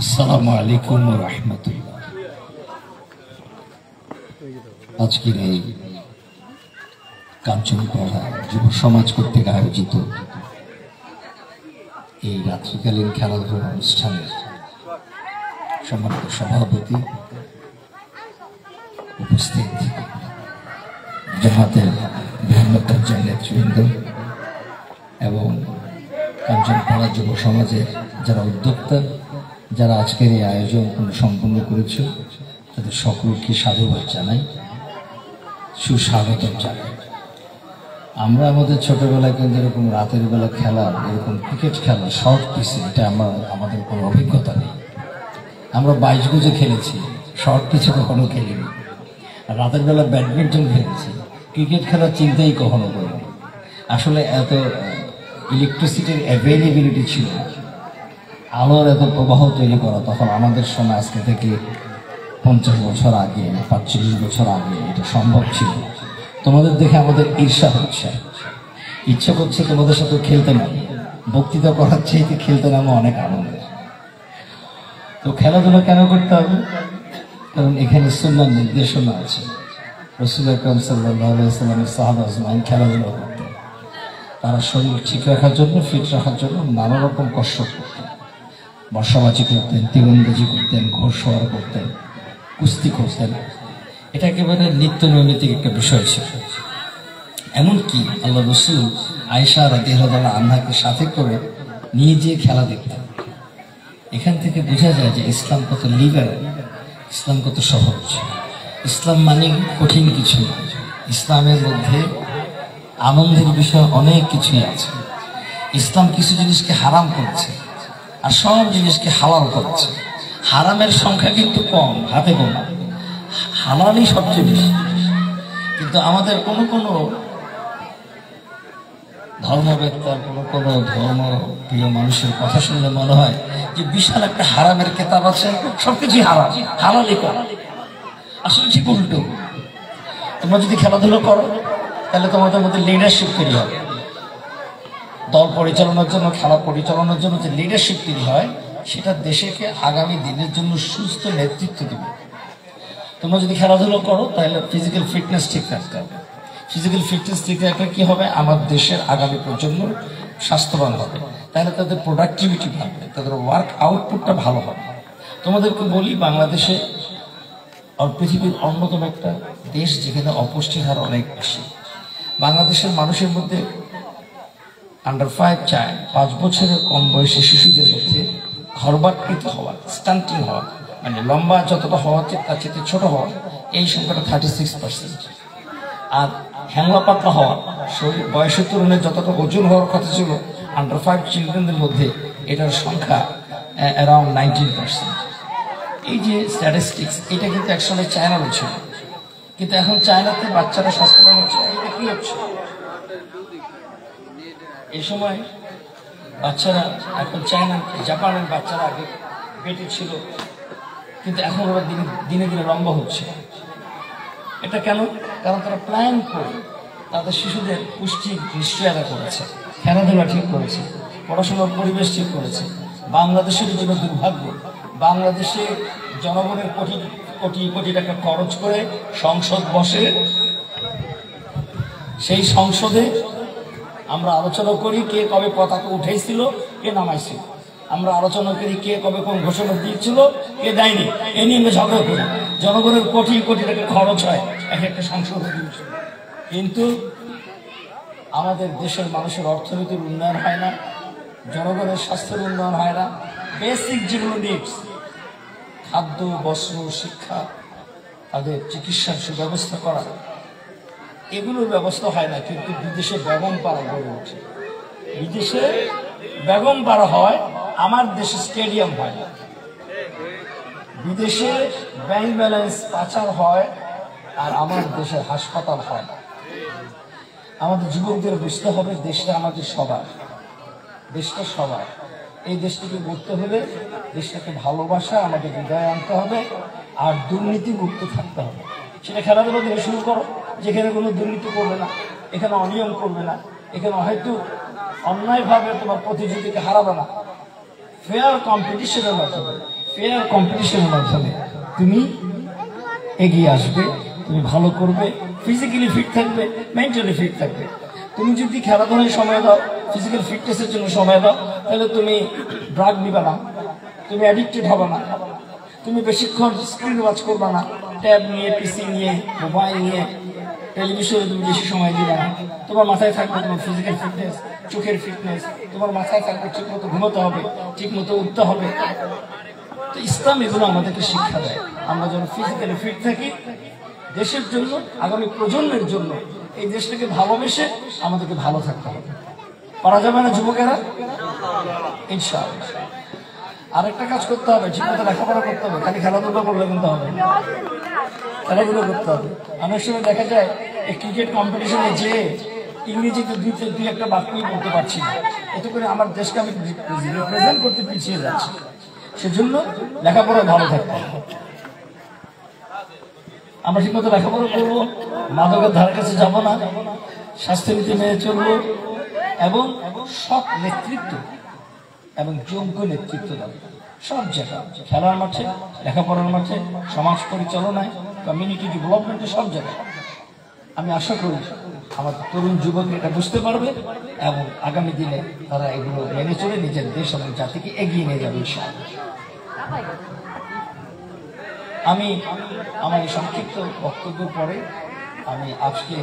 আসসালামু আলাইকুম ওয়া রাহমাতুল্লাহ। আজকের এই কাঞ্চনপাড়া যুব সমাজ কর্তৃক আয়োজিত এই রাত্রিকালীন খেলাধুলার অনুষ্ঠানের সম্মানিত সভাপতি, উপস্থিত জামাতের বিভিন্ন পর্যায়ের নেতৃবৃন্দ এবং কাঞ্চনপাড়া যুব সমাজের যারা উদ্যোক্তা, যারা আজকের এই আয়োজন সম্পন্ন করেছে, তাদের সকলকে সাধুবাদ জানাই, সুস্বাগতম জানাই। আমরা আমাদের ছোটবেলায় কিন্তু এরকম রাতের বেলা খেলা, এরকম ক্রিকেট খেলা শর্ট পিচে, এটা আমাদের কোনো অভিজ্ঞতা নেই। আমরা 22 গজে খেলেছি, শর্ট পিচে কখনো খেলিনি। রাতের বেলা ব্যাডমিন্টন খেলেছি, ক্রিকেট খেলার চিন্তাই কখনো করিনি। আসলে এত ইলেকট্রিসিটির অ্যাভেলেবিলিটি ছিল, আলোর এত প্রবাহ তৈরি করা তখন আমাদের সময় আজকে থেকে 50 বছর আগে, 45 বছর আগে এটা সম্ভব ছিল। তোমাদের দেখে আমাদের ঈর্ষা হচ্ছে, ইচ্ছে করছে তোমাদের সাথে খেলতে নামি। বক্তৃতা করার চাইতে খেলতে নামা অনেক আনন্দের। তো খেলাধুলা কেন করতে হবে? কারণ এখানে সুন্নাহর নির্দেশনা আছে। রাসূল আকরাম সাল্লাল্লাহু আলাইহি ওয়াসাল্লামের সাহাবা আজমাইন খেলাধুলা করতেন। তারা শরীর ঠিক রাখার জন্য, ফিট রাখার জন্য নানা রকম কসরত করতেন। বর্ষাবাজি করতেন, তীরন্দাজি করতেন, ঘোড়সওয়ার করতেন, কুস্তি করতেন। এটা একেবারে নিত্য নৈমিত্তিক একটা বিষয় ছিল। এমনকি আল্লাহ রাসূল আয়েশা রাদিয়াল্লাহু আনহাকে সাথে করে নিয়ে যেয়ে খেলা দেখতেন। এখান থেকে বোঝা যায় যে ইসলাম কত লিবারেল, ইসলাম কত সহজ। ইসলাম মানে কঠিন কিছু না। ইসলামের মধ্যে আনন্দের বিষয় অনেক কিছুই আছে। ইসলাম কিছু জিনিসকে হারাম করছে আর সব জিনিসকে হালাল করছে। হারামের সংখ্যা কিন্তু কম, হাতে গোনা, হালালই সবচেয়ে বেশি। কিন্তু আমাদের কোনো কোনো ধর্মবেত্তার, কোনো ধর্ম প্রিয় মানুষের কথা শুনলে মনে হয় যে বিশাল একটা হারামের কেতাব আছে, সবকিছুই হারাম, হালালই কর। আসলে ঠিক উল্টো। তোমরা যদি খেলাধুলো করো তাহলে তোমাদের মধ্যে লিডারশিপ তৈরি হবে। দল পরিচালনার জন্য, খেলা পরিচালনার জন্য যে লিডারশিপ তৈরি হয়, সেটা দেশকে আগামী দিনের জন্য সুস্থ নেতৃত্ব দেবে। তোমরা যদি খেলাধুলো করো তাহলে ফিজিক্যাল ফিটনেস ঠিক রাখতে হবে। ফিজিক্যাল ফিটনেস ঠিক রাখলে কি হবে? আমার দেশের আগামী প্রজন্ম স্বাস্থ্যবান হবে, তাহলে তাদের প্রোডাক্টিভিটি বাড়বে, তাদের ওয়ার্ক আউটপুটটা ভালো হবে। তোমাদেরকে বলি, বাংলাদেশে পৃথিবীর অন্যতম একটা দেশ যেখানে অপুষ্টির হার অনেক বেশি। বাংলাদেশের মানুষের মধ্যে আন্ডার 5 চায় 5 বছরের কম বয়সী শিশুদের মধ্যে ঘরবাটকৃত হওয়া, স্টান্টিং হওয়া, মানে লম্বা যতটা হওয়া উচিত তার চেয়ে ছোট হওয়া, এই সংখ্যাটা 36%। আর হ্যাংলা পাতলা হওয়া, শরীর বয়সের তুলনায় যতটা ওজন হওয়ার কথা ছিল আন্ডার 5 চিলড্রেনদের মধ্যে, এটার সংখ্যা অ্যারাউন্ড 19%। এই যে স্ট্যাটিস্টিক্স, এটা কিন্তু একসময় চায়নারও ছিল, কিন্তু এখন চায়নাতে বাচ্চারা স্বাস্থ্যবান হচ্ছে। এটা কি হচ্ছে? এই সময় বাচ্চারা এখন চায়না, জাপানের বাচ্চারা আগে পেটে ছিল, কিন্তু এখন ওরা দিনে দিনে লম্বা হচ্ছে। এটা কেন? কারণ তারা প্ল্যান করে তাদের শিশুদের পুষ্টি নিশ্চয়তা করেছে, খেলাধুলা ঠিক করেছে, পড়াশোনার পরিবেশ ঠিক করেছে। বাংলাদেশের জন্য দুর্ভাগ্য, বাংলাদেশে জনগণের কোটি কোটি কোটি টাকা খরচ করে সংসদ বসে, সেই সংসদে আমরা আলোচনা করি কে কবে পতাকা উঠাইছিল, কে নামাইছিল। আমরা আলোচনা করি কে কবে কোন ঘোষণা দিয়েছিল, কে দেয়নি। এ নিয়ে আমরা ঝগড়া করি। জনগণের কোটি কোটি টাকা খরচ হয় এক একটা সংসদ, কিন্তু আমাদের দেশের মানুষের অর্থনীতির উন্নয়ন হয় না, জনগণের স্বাস্থ্যের উন্নয়ন হয় না। বেসিক যেগুলো নিডস, খাদ্য, বস্ত্র, শিক্ষা, তাদের চিকিৎসার সুব্যবস্থা করা, এগুলোর ব্যবস্থা হয় না। কিন্তু বিদেশে বেগম পাড়া গড়ে ওঠে, বিদেশে বেগম পাড়া হয়, আমার দেশে স্টেডিয়াম হয় না। বিদেশে ব্যাংক ব্যালেন্স পাচার হয় আর আমার দেশের হাসপাতাল হয় না। আমাদের যুবকদের বুঝতে হবে দেশটা আমাদের সবার, দেশটা সবার। এই দেশটিকে গড়তে হলে দেশটাকে ভালোবাসা আমাদের হৃদয়ে আনতে হবে, আর দুর্নীতি মুক্ত থাকতে হবে। সেটা খেলাধুলা থেকে শুরু করো, যেখানে কোনো দুর্নীতি করবে না, এখানে অনিয়ম করবে না, এখানে হয়তো অন্যায়ভাবে তোমার প্রতিযোগীকে হারাবে না। ফেয়ার কম্পিটিশনের মাধ্যমে, ফেয়ার কম্পিটিশনের মাধ্যমে তুমি এগিয়ে আসবে, তুমি ভালো করবে, ফিজিক্যালি ফিট থাকবে, মেন্টালি ফিট থাকবে। তুমি যদি খেলাধুলায় সময় দাও, ফিজিক্যাল ফিটনেসের জন্য সময় দাও, তাহলে তুমি ড্রাগ নিবে না, তুমি অ্যাডিক্টেড হবে না, তুমি বেশিক্ষণ স্ক্রিন ওয়াচ করবে না, ট্যাব নিয়ে, পিসি নিয়ে, মোবাইল নিয়ে, টেলিভিশনে তুমি বেশি সময় দিবে না। তোমার মাথায় থাকবে তোমার ফিজিক্যাল ফিটনেস, চোখের ফিটনেস, তোমার মাথায় থাকবে ঠিক মতো ঘুমোতে হবে, ঠিক মতো উঠতে হবে। তো ইসলাম এগুলো আমাদেরকে শিক্ষা দেয়, আমরা যেন ফিজিক্যালি ফিট থাকি দেশের জন্য, আগামী প্রজন্মের জন্য। এই দেশটাকে ভালোবেসে আমাদেরকে ভালো থাকতে হবে। পারা যাবে না যুবকেরা? ইনশাআল্লাহ। আরেকটা কাজ করতে হবে, ঠিক মতো লেখাপড়া করতে হবে, খালি খেলাধুলা করলে কিন্তু হবে, খেলাধুলো করতে হবে। অনেক সময় দেখা যায় এই ক্রিকেট কম্পিটিশনে যে ইংরেজিতে দুই একটা বাক্যই বলতে পারছি না, এতে করে আমার দেশকে আমি রিপ্রেজেন্ট করতে পিছিয়ে যাচ্ছি। সেজন্য লেখাপড়া ভালো থাকতে হবে। আমরা ঠিক মতো লেখাপড়া করবো, মাদকের ধারে কাছে যাবো না, স্বাস্থ্যনীতি মেনে চলবো, এবং সৎ নেতৃত্ব এবং যোগ্য নেতৃত্ব দেবে সব জায়গায়, খেলার মাঠে, লেখাপড়ার মাঠে, সমাজ পরিচালনায়, কমিউনিটি ডেভেলপমেন্টে, সব জায়গায়। আমি আশা করি আমাদের তরুণ যুবক এটা বুঝতে পারবে এবং আগামী দিনে তারা এগুলো মেনে চলে নিজের দেশ এবং জাতিকে এগিয়ে নিয়ে যাবে ইনশাআল্লাহ। আমি আমার এই সংক্ষিপ্ত বক্তব্য পরে আমি আজকে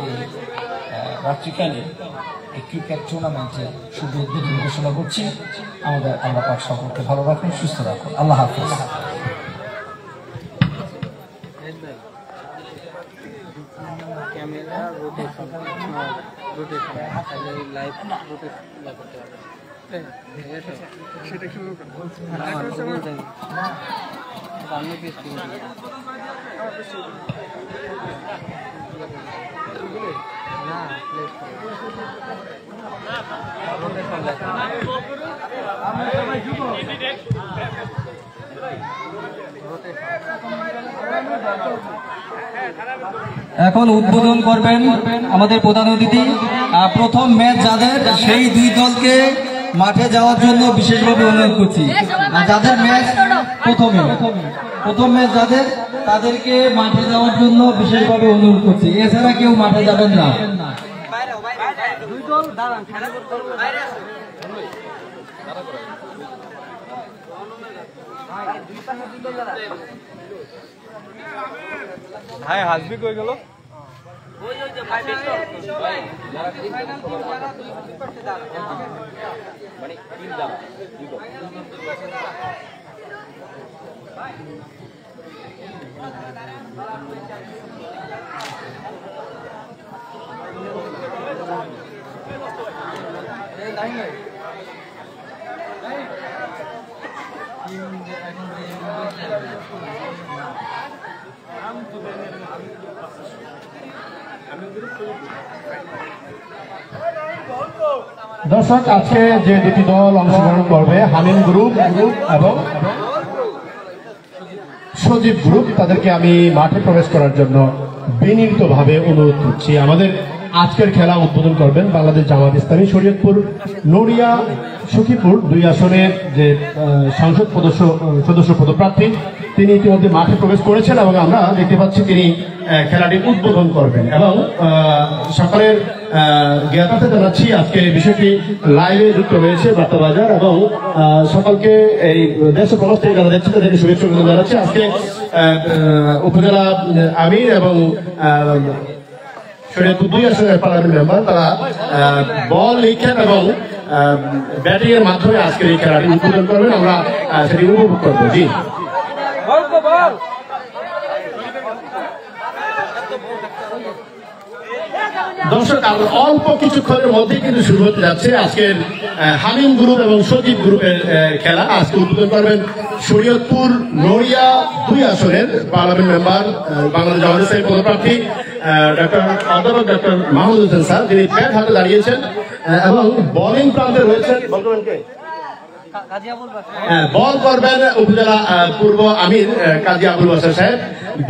রাত্রিকালে এই ক্রিকেট টুর্নামেন্টের শুভ উদ্বোধন ঘোষণা করছি। আমাদের আল্লাহ পাক সকলকে ভালো রাখুন, সুস্থ রাখুন। আল্লাহ হাফেজ। ক্যামেরা রোটেশন লাইভ সেটা শুরু করুন। এখন উদ্বোধন করবেন আমাদের প্রধান অতিথি। প্রথম ম্যাচ যাদের, সেই দুই দলকে মাঠে যাওয়ার জন্য বিশেষভাবে অনুরোধ করছি। যাদের ম্যাচ প্রথম ম্যাচ যাদের, তাদেরকে মাঠে যাওয়ার জন্য বিশেষভাবে অনুরোধ করছি। এছাড়া কেউ মাঠে যাবেন না। হ্যাঁ, হাসবি কই গেল? দর্শক, আজকে যে দুটি দল অংশগ্রহণ করবে, হামিম গ্রুপ এবং সজীব গ্রুপ, তাদেরকে আমি মাঠে প্রবেশ করার জন্য বিনীতভাবে অনুরোধ করছি। আমাদের আজকের খেলা উদ্বোধন করবেন বাংলাদেশ জামাত ইসলামী শরীয়তপুর নড়িয়া সখীপুর 2 আসনের যে সংসদ সদস্য পদপ্রার্থী, তিনি ইতিমধ্যে মাঠে প্রবেশ করেছেন এবং আমরা দেখতে পাচ্ছি তিনি খেলাটি উদ্বোধন করবেন। এবং সকলের জ্ঞাতাতে জানাচ্ছি আজকে বিষয়টি লাইভে যুক্ত হয়েছে বার্তাবাজার, এবং সকলকে এই দেশ ও প্রবাস থেকে যারা দেখছে তাদেরকে শুভেচ্ছা জানাচ্ছি। আজকে উপজেলা আমির এবং শরীয়তপুর 2 আসনের পার্লামেন্ট মেম্বার তারা বল নিক্ষেপ এবং ব্যাটিং এর মাধ্যমে আজকের এই খেলাটি উদ্বোধন করবেন। আমরা সেটি উপভোগ করবো। জি, দর্শক, অল্প কিছুক্ষণের মধ্যেই কিন্তু শুরু হতে যাচ্ছে আজকের হামিম গ্রুপ এবং সজীব গ্রুপের খেলা। আজকে উদ্বোধন করবেন শরীয়তপুর নড়িয়া 2 আসনের পার্লামেন্ট মেম্বার বাংলাদেশ জামাত ইসলামী পদপ্রার্থী অধ্যাপক ডক্টর মাহমুদ হোসেন স্যার, যিনি ব্যাট হাতে দাঁড়িয়েছেন এবং বোলিং প্রান্তে রয়েছেন। বল করবেন উপজেলা পূর্ব আমির কাজী আবুল বাসার সাহেব।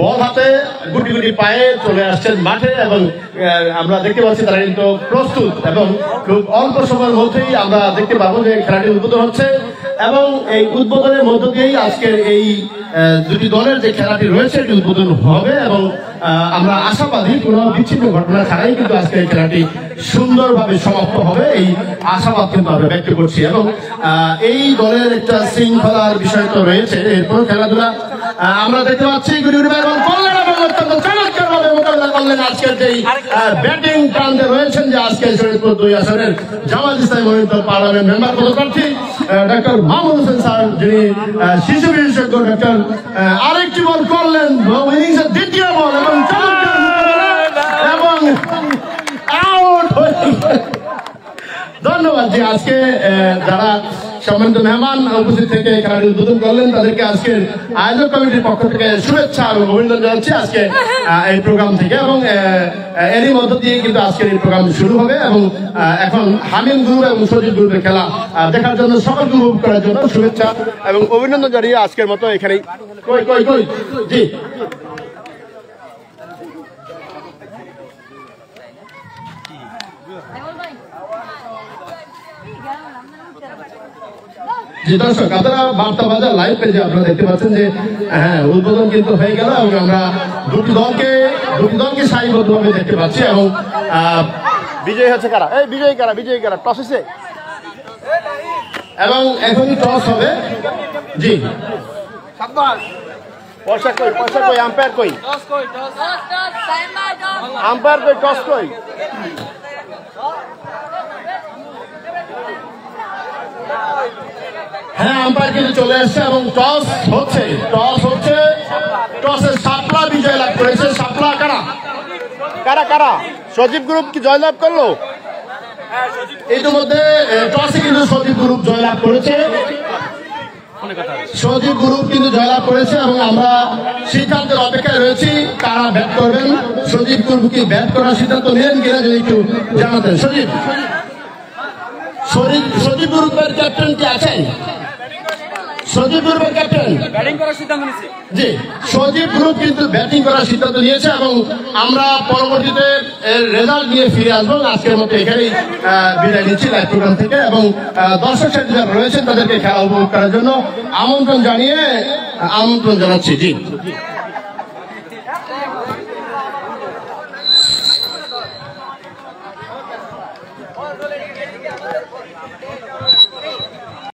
বল হাতে গুটি গুটি পায়ে চলে আসছেন মাঠে এবং আমরা দেখতে পাচ্ছি তারা কিন্তু প্রস্তুত, এবং খুব অল্প সময়ের মধ্যেই আমরা দেখতে পাবো যে খেলাটি উদ্বোধন হচ্ছে। এবং এই উদ্বোধনের মধ্য দিয়েই আজকের এই দুটি দলের যে খেলাটি রয়েছে এটি উদ্বোধন হবে এবং আমরা আশাবাদী কোনো বিচ্ছিন্ন ঘটনা ছাড়াই কিন্তু আজকে এই খেলাটি সুন্দরভাবে সমাপ্ত হবে এই আশাবাদ কিন্তু আমরা ব্যক্ত করছি এবং এই দলের একটা শৃঙ্খলার বিষয় তো রয়েছে এরপর খেলাধুলা আমরা দেখতে পাচ্ছি এবং অত্যন্ত চমৎকারভাবে মোকাবিলা করলেন আজকের যেই ব্যাটিং প্রান্তে রয়েছেন যে আজকে শরীয়তপুর 2 আসনের জামাত ইসলামী মনোনীত পার্লামেন্ট মেম্বার পদপ্রার্থী ডক্টর মাহমুদ হোসেন স্যার যিনি শিশু বিশেষজ্ঞ ডক্টর আরেকটি বল করলেন ইনিংসের দ্বিতীয় বল এবং এবং আউট ধন্যবাদ যে আজকে যারা সম্মানিত মেহমান উপস্থিত থেকে খেলাটি উদ্বোধন করলেন তাদেরকে আজকের আয়োজক কমিটির পক্ষ থেকে শুভেচ্ছা এবং অভিনন্দন জানাচ্ছি আজকে এই প্রোগ্রাম থেকে এবং এরই মধ্য দিয়ে কিন্তু আজকের এই প্রোগ্রাম শুরু হবে এবং এখন হামিম গ্রুপ এবং সজিব গ্রুপের খেলা দেখার জন্য সকলকে উপভোগ করার জন্য শুভেচ্ছা এবং অভিনন্দন জানিয়ে আজকের মতো এখানেই জি জি দর্শক আপনারা বার্তা বাজার লাইভ পেজে আপনারা দেখতে পাচ্ছেন যে হ্যাঁ উদ্বোধন কিন্তু হয়ে গেল এবং আমরা দুটি দলকে সারিবদ্ধভাবে দেখতে পাচ্ছি এবং বিজয়ী হচ্ছে কারা বিজয়ী কারা টস হয়েছে এবং এখনই টস হবে জি পয়সা কই আম্পায়ার কই টস কই হ্যাঁ আম্পায়ার কিন্তু চলে এসছে এবং টস হচ্ছে টসের শাপলা বিজয় লাভ করেছে শাপলা কারা সজীব গ্রুপ কি জয়লাভ করলো ইতিমধ্যে টসে কিন্তু সজীব গ্রুপ জয়লাভ করেছে এবং আমরা সিদ্ধান্তের অপেক্ষায় রয়েছি কারা ব্যাট করবেন সজীব গ্রুপ কি ব্যাট করার সিদ্ধান্ত নিলেন কিনা যদি একটু জানাতেন সজীব গ্রুপের ক্যাপ্টেন কি আছেন সজীব গ্রুপের ক্যাপ্টেন ব্যাটিং করার সিদ্ধান্ত নিয়েছে জি সজীব গ্রুপ কিন্তু ব্যাটিং করার সিদ্ধান্ত নিয়েছে এবং আমরা পরবর্তীতে রেজাল্ট নিয়ে ফিরে আসবো আজকের মতো এখানেই বিদায় নিচ্ছি লাইভ প্রোগ্রাম থেকে এবং দর্শক সাথী যারা রয়েছেন তাদেরকে খেলা উপভোগ করার জন্য আমন্ত্রণ জানাচ্ছি জি